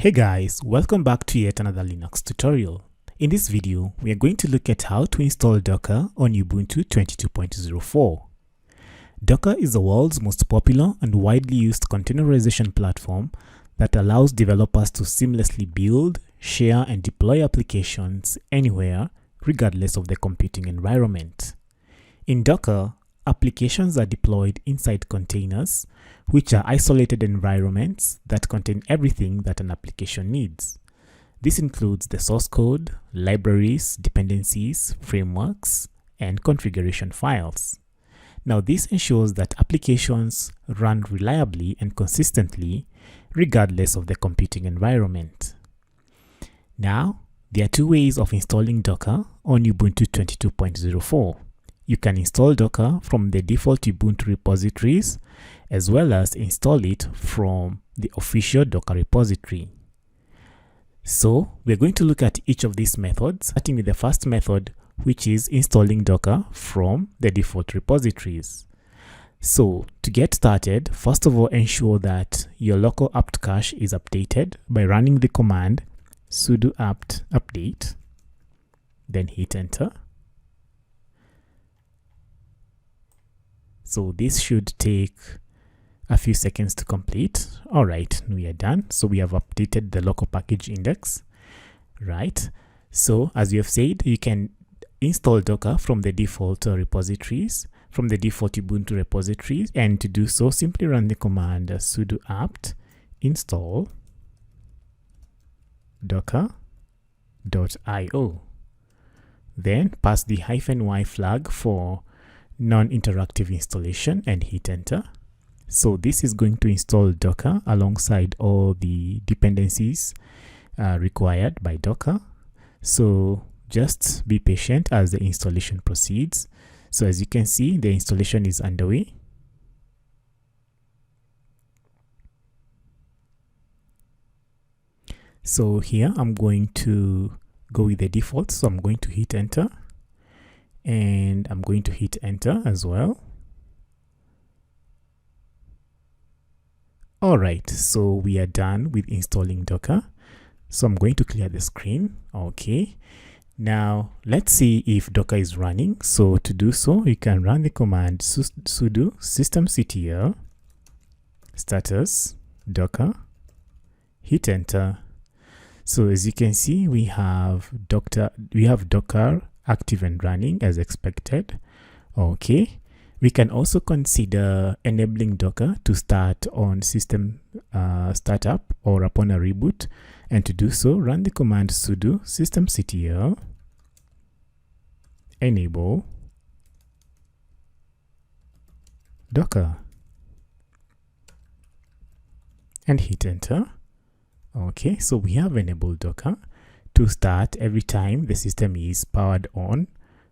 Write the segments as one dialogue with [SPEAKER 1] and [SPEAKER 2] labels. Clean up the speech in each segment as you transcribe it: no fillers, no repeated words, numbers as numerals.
[SPEAKER 1] Hey guys, welcome back to yet another Linux tutorial. In this video, we are going to look at how to install Docker on Ubuntu 22.04. Docker is the world's most popular and widely used containerization platform that allows developers to seamlessly build, share, and deploy applications anywhere, regardless of the computing environment. In Docker, applications are deployed inside containers, which are isolated environments that contain everything that an application needs. This includes the source code, libraries, dependencies, frameworks, and configuration files. Now, this ensures that applications run reliably and consistently, regardless of the computing environment. Now, there are two ways of installing Docker on Ubuntu 22.04. You can install Docker from the default Ubuntu repositories, as well as install it from the official Docker repository. So we're going to look at each of these methods, starting with the first method, which is installing Docker from the default repositories. So to get started, first of all, ensure that your local apt cache is updated by running the command sudo apt update, then hit enter. So this should take a few seconds to complete. All right, we are done. So we have updated the local package index, right? So as we have said, you can install Docker from the default repositories, from the default Ubuntu repositories. And to do so, simply run the command sudo apt install docker.io. Then pass the -y flag for non-interactive installation and hit enter. So this is going to install Docker alongside all the dependencies required by Docker. So just be patient as the installation proceeds. So as you can see, the installation is underway. So here I'm going to go with the default. So I'm going to hit enter. And I'm going to hit enter as well. All right, so we are done with installing Docker. So I'm going to clear the screen. Okay. Now let's see if Docker is running. So to do so, you can run the command sudo systemctl status docker, hit enter. So as you can see, we have Docker active and running as expected. Okay, we can also consider enabling Docker to start on system startup or upon a reboot, and to do so, run the command sudo systemctl enable Docker and hit enter. Okay, so we have enabled Docker to start every time the system is powered on.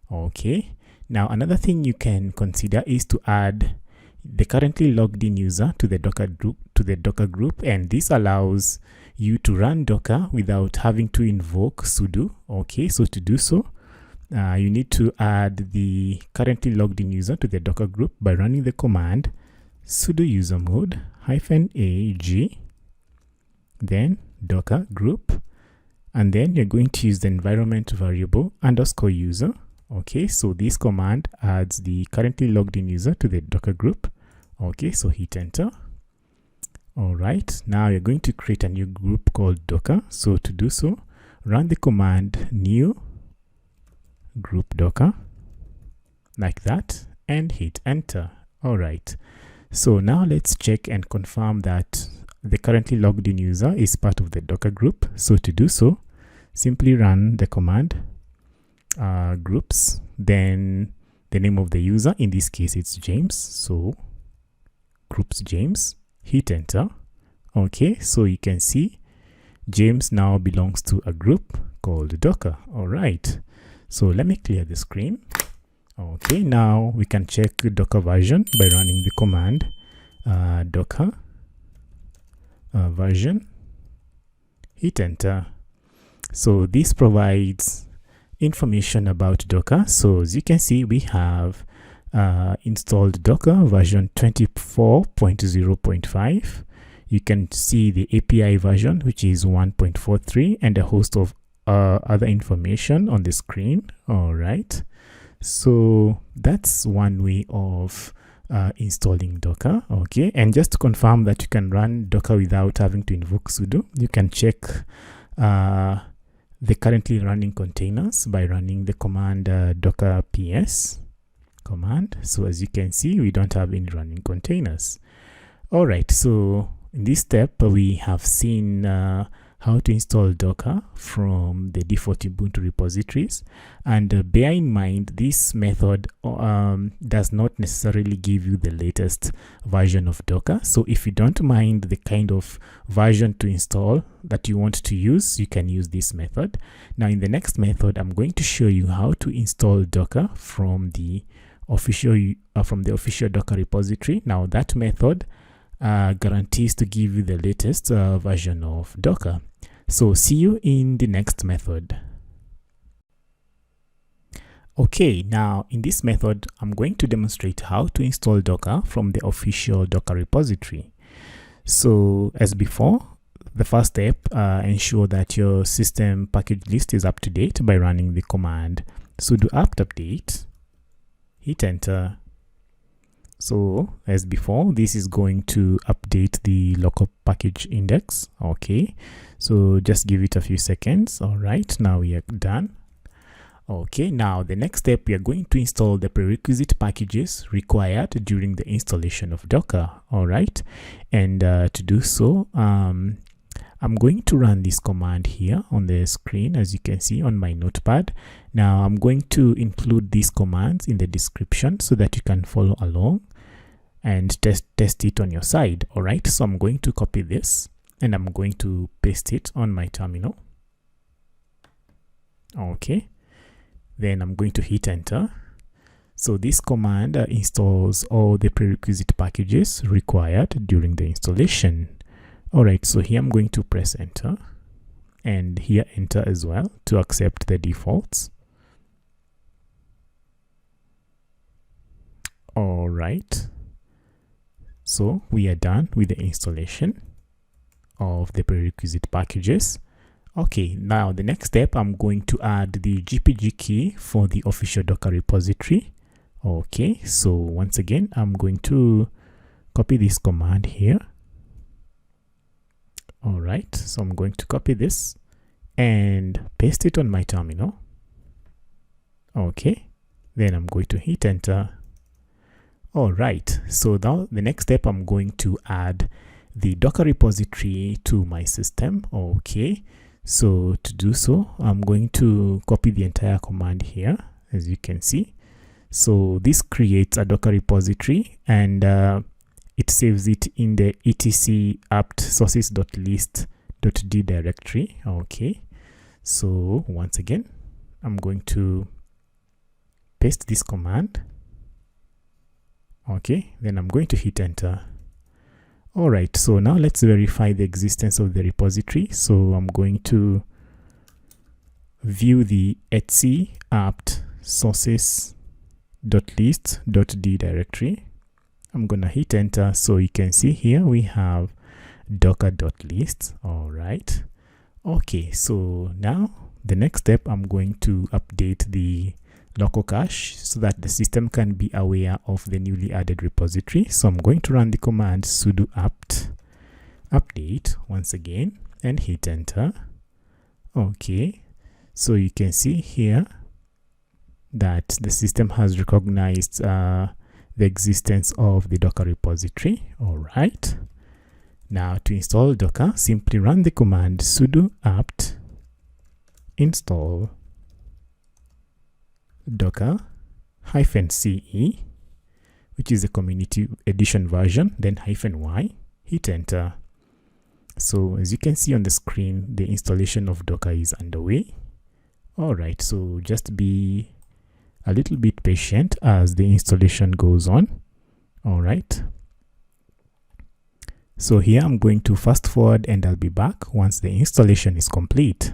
[SPEAKER 1] Okay, now another thing you can consider is to add the currently logged in user to the Docker group, and this allows you to run Docker without having to invoke sudo. Okay, so to do so, you need to add the currently logged in user to the Docker group by running the command sudo usermod -ag, then Docker group, and then you're going to use the environment variable _user. Okay, so this command adds the currently logged in user to the Docker group. Okay, so hit enter. All right, now you're going to create a new group called Docker. So to do so, run the command new group Docker like that and hit enter. All right, so now let's check and confirm that the currently logged in user is part of the Docker group. So to do so, simply run the command groups, then the name of the user, in this case it's James, so groups James, hit enter. Okay, so you can see James now belongs to a group called Docker. All right, so let me clear the screen. Okay, now we can check Docker version by running the command docker version, hit enter. So this provides information about Docker. So as you can see, we have installed Docker version 24.0.5. you can see the API version, which is 1.43, and a host of other information on the screen. All right, so that's one way of installing Docker. Okay, and just to confirm that you can run Docker without having to invoke sudo, you can check the currently running containers by running the command docker ps command. So as you can see, we don't have any running containers. All right, so in this step we have seen how to install Docker from the default Ubuntu repositories, and bear in mind this method does not necessarily give you the latest version of Docker. So if you don't mind the kind of version to install that you want to use, you can use this method. Now in the next method, I'm going to show you how to install Docker from the official Docker repository. Now that method guarantees to give you the latest version of Docker. So see you in the next method. Okay, now in this method, I'm going to demonstrate how to install Docker from the official Docker repository. So as before, the first step, ensure that your system package list is up to date by running the command sudo apt-update, hit enter. So as before, this is going to update the local package index. Okay, so just give it a few seconds. All right, now we are done. Okay, now the next step, we are going to install the prerequisite packages required during the installation of Docker. All right, and to do so, I'm going to run this command here on the screen, as you can see on my notepad. Now I'm going to include these commands in the description so that you can follow along and test it on your side. All right, so I'm going to copy this and I'm going to paste it on my terminal. Okay, then I'm going to hit enter. So this command installs all the prerequisite packages required during the installation. All right, so here I'm going to press enter, and here enter as well to accept the defaults. All right, so we are done with the installation of the prerequisite packages. Okay, now the next step, I'm going to add the GPG key for the official Docker repository. Okay, so once again, I'm going to copy this command here. All right, so I'm going to copy this and paste it on my terminal. Okay, then I'm going to hit enter. All right, so now the next step, I'm going to add the Docker repository to my system. Okay, so to do so, I'm going to copy the entire command here, as you can see. So this creates a Docker repository, and it saves it in the etc apt sources.list.d directory. Okay, so once again, I'm going to paste this command. Okay, then I'm going to hit enter. All right, so now let's verify the existence of the repository. So I'm going to view the etc apt sources.list.d directory. I'm gonna hit enter. So you can see here we have docker.list. All right, okay, so now the next step, I'm going to update the local cache so that the system can be aware of the newly added repository. So I'm going to run the command sudo apt-update once again and hit enter. Okay, so you can see here that the system has recognized the existence of the Docker repository. All right, now to install Docker, simply run the command sudo apt install docker -ce, which is the community edition version, then -y, hit enter. So as you can see on the screen, the installation of Docker is underway. All right, so just be a little bit patient as the installation goes on. All right, so here I'm going to fast forward and I'll be back once the installation is complete.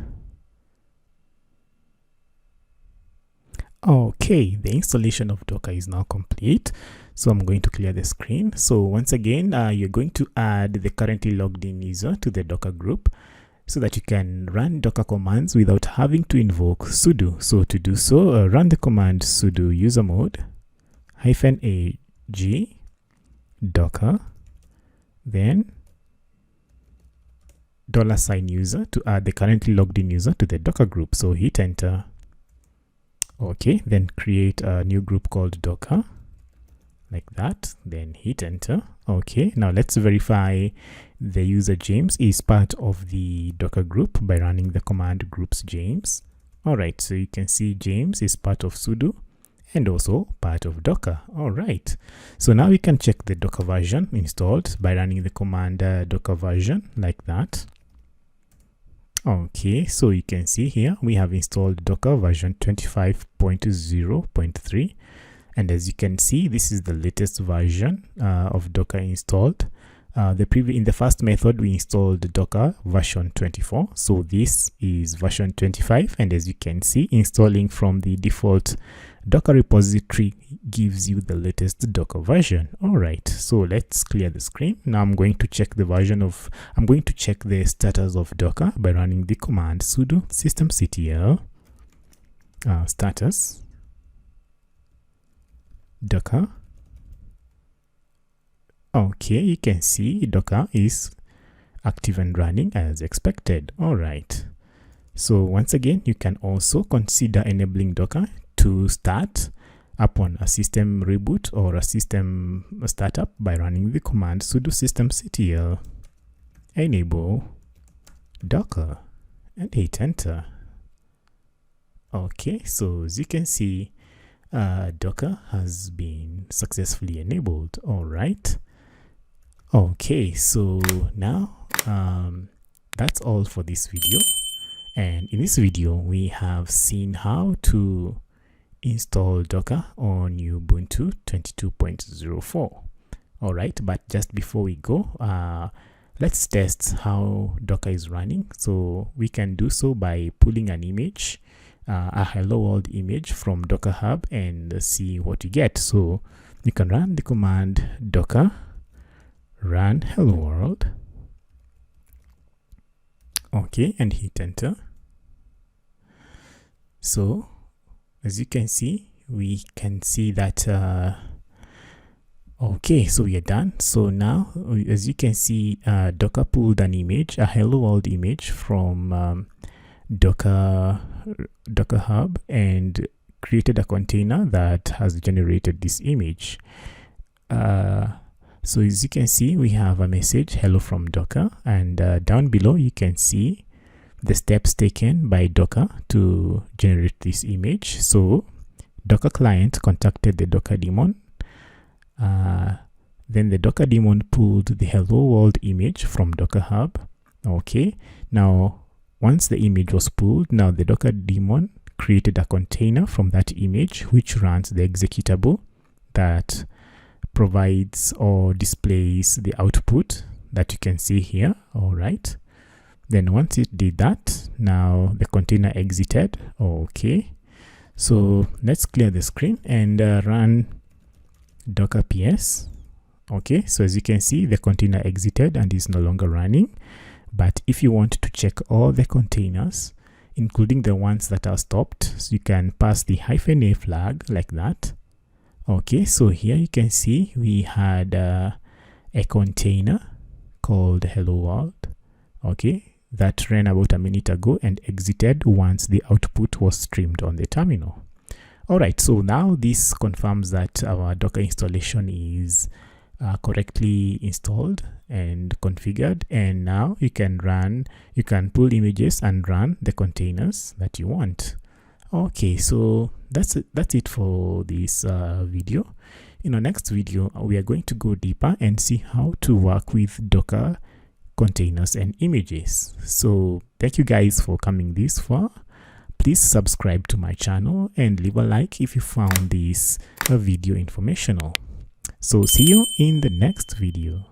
[SPEAKER 1] Okay, the installation of Docker is now complete. So I'm going to clear the screen. So once again, you're going to add the currently logged in user to the Docker group so that you can run Docker commands without having to invoke sudo. So to do so, run the command sudo usermod -ag docker, then $user to add the currently logged in user to the Docker group. So hit enter. Okay, then create a new group called Docker, like that, then hit enter. Okay, now let's verify the user James is part of the Docker group by running the command groups James. All right, so you can see James is part of sudo and also part of Docker. All right, so now we can check the Docker version installed by running the command docker version, like that. Okay, so you can see here we have installed Docker version 25.0.3, and as you can see, this is the latest version of Docker installed. In the first method we installed Docker version 24, so this is version 25, and as you can see, installing from the default Docker repository gives you the latest Docker version. All right, so let's clear the screen. Now I'm going to check the status of Docker by running the command sudo systemctl status Docker. Okay, you can see Docker is active and running as expected. All right, so once again, you can also consider enabling Docker to start upon a system reboot or a system startup by running the command sudo systemctl enable Docker and hit enter. Okay, so as you can see, Docker has been successfully enabled. All right. Okay, so now that's all for this video, and in this video we have seen how to install Docker on Ubuntu 22.04. all right, but just before we go, let's test how Docker is running. So we can do so by pulling an image, a hello world image from Docker Hub, and see what you get. So you can run the command docker run hello world. Okay, and hit enter. So as you can see, we can see that okay, so we are done. So now as you can see, Docker pulled an image, a hello world image from Docker Hub, and created a container that has generated this image. So as you can see, we have a message, hello from Docker, and down below you can see the steps taken by Docker to generate this image. So Docker client contacted the Docker daemon. Then the Docker daemon pulled the hello world image from Docker Hub. Okay, now once the image was pulled, now the Docker daemon created a container from that image which runs the executable that provides or displays the output that you can see here. All right, then once it did that, now the container exited. Okay, so let's clear the screen and run docker ps. Okay, so as you can see, the container exited and is no longer running. But if you want to check all the containers, including the ones that are stopped, so you can pass the -a flag like that. Okay, so here you can see we had a container called hello world, okay, that ran about a minute ago and exited once the output was streamed on the terminal. All right, so now this confirms that our Docker installation is correctly installed and configured, and now you can pull images and run the containers that you want. Okay, so that's it for this video. In our next video, we are going to go deeper and see how to work with Docker containers and images. So thank you guys for coming this far. Please subscribe to my channel and leave a like if you found this video informational. So see you in the next video.